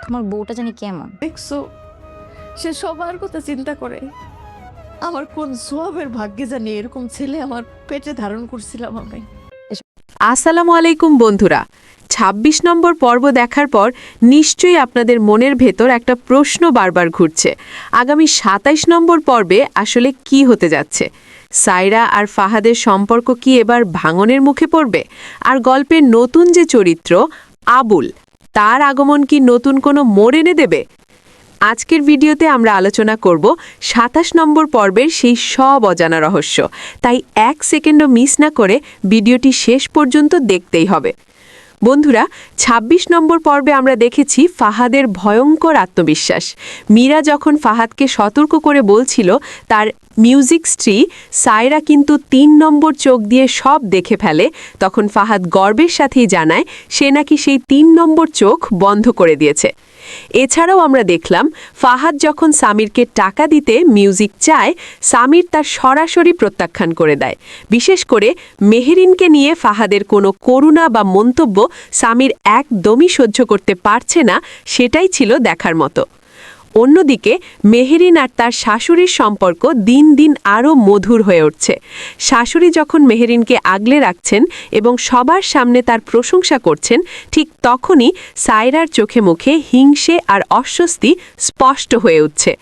তোমার বউটা জানি কেমন। দেখছো, সে সবার কথা চিন্তা করে। আমার কোন সোয়াবের ভাগ্যে জানি এরকম ছেলে আমার পেটে ধারণ করছিলাম আমি। আসসালামু আলাইকুম বন্ধুরা, ২৬ নম্বর পর্ব দেখার পর নিশ্চয়ই আপনাদের মনের ভেতর একটা প্রশ্ন বারবার ঘুরছে। আগামী ২৭ নম্বর পর্বে আসলে কি হতে যাচ্ছে? সায়রা আর ফাহাদের সম্পর্ক কি এবার ভাঙনের মুখে পড়বে? আর গল্পের নতুন যে চরিত্র আবুল, তার আগমন কি নতুন কোনো মোড় এনে দেবে? আজকের ভিডিওতে আমরা আলোচনা করব ২৭ নম্বর পর্বের সেই সব অজানা রহস্য। তাই এক সেকেন্ডও মিস না করে ভিডিওটি শেষ পর্যন্ত দেখতেই হবে। বন্ধুরা, ২৬ নম্বর পর্বে আমরা দেখেছি ফাহাদের ভয়ঙ্কর আত্মবিশ্বাস। মীরা যখন ফাহাদকে সতর্ক করে বলছিল তার মিউজিক স্ত্রী সায়রা কিন্তু ৩ নম্বর চোখ দিয়ে সব দেখে ফেলে, তখন ফাহাদ গর্বের সাথেই জানায় সে নাকি সেই ৩ নম্বর চোখ বন্ধ করে দিয়েছে। এছাড়াও আমরা দেখলাম ফাহাদ যখন সামিরকে টাকা দিতে মিউজিক চায়, সামির তার সরাসরি প্রত্যাখ্যান করে দেয়। বিশেষ করে মেহেরিনকে নিয়ে ফাহাদের কোনো করুণা বা মন্তব্য সামির একদমই সহ্য করতে পারছে না, সেটাই ছিল দেখার মতো। অন্যদিকে মেহেরিন আর তার শাশুড়ির সম্পর্ক দিন দিন আরও মধুর হয়ে উঠছে। শাশুড়ি যখন মেহেরিনকে আগলে রাখছেন এবং সবার সামনে তার প্রশংসা করছেন, ঠিক তখনই সায়রার চোখে মুখে হিংসে আর অস্বস্তি স্পষ্ট হয়ে উঠছে।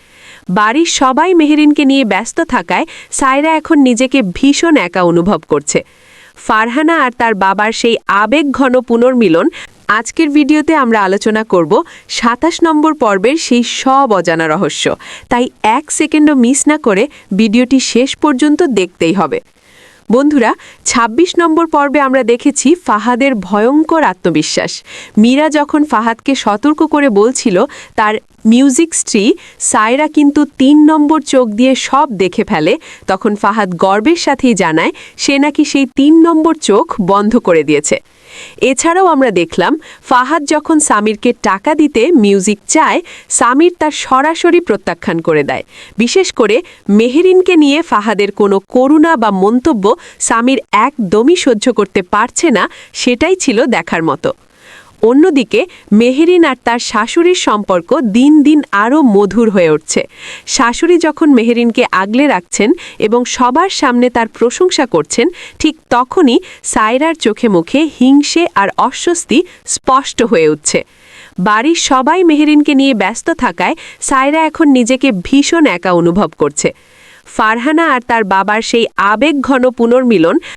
বাড়ির সবাই মেহেরিনকে নিয়ে ব্যস্ত থাকায় সায়রা এখন নিজেকে ভীষণ একা অনুভব করছে। ফারহানা আর তার বাবার সেই আবেগঘন পুনর্মিলন আজকের ভিডিওতে আমরা আলোচনা করব ২৭ নম্বর পর্বের সেই সব অজানা রহস্য। তাই এক সেকেন্ডও মিস না করে ভিডিওটি শেষ পর্যন্ত দেখতেই হবে। বন্ধুরা, ২৬ নম্বর পর্বে আমরা দেখেছি ফাহাদের ভয়ঙ্কর আত্মবিশ্বাস। মীরা যখন ফাহাদকে সতর্ক করে বলছিল তার মিউজিক স্ত্রী সায়রা কিন্তু ৩ নম্বর চোখ দিয়ে সব দেখে ফেলে, তখন ফাহাদ গর্বের সাথেই জানায় সে নাকি সেই ৩ নম্বর চোখ বন্ধ করে দিয়েছে। এছাড়াও আমরা দেখলাম ফাহাদ যখন সামিরকে টাকা দিতে মিউজিক চায়, সামির তার সরাসরি প্রত্যাখ্যান করে দেয়। বিশেষ করে মেহেরিনকে নিয়ে ফাহাদের কোনো করুণা বা মন্তব্য সামির একদমই সহ্য করতে পারছে না, সেটাই ছিল দেখার মতো। অন্যদিকে মেহেরিন আর তার শাশুড়ির সম্পর্ক দিন দিন আরও মধুর হয়ে উঠছে। শাশুড়ি যখন মেহেরিনকে আগলে রাখছেন এবং সবার সামনে তার প্রশংসা করছেন, ঠিক তখনই সায়রার চোখে মুখে হিংসে আর অস্বস্তি স্পষ্ট হয়ে উঠছে। বাড়ির সবাই মেহেরিনকে নিয়ে ব্যস্ত থাকায় সায়রা এখন নিজেকে ভীষণ একা অনুভব করছে। ফারহানা আর তার বাবার সেই আবেগঘন পুনর্মিলন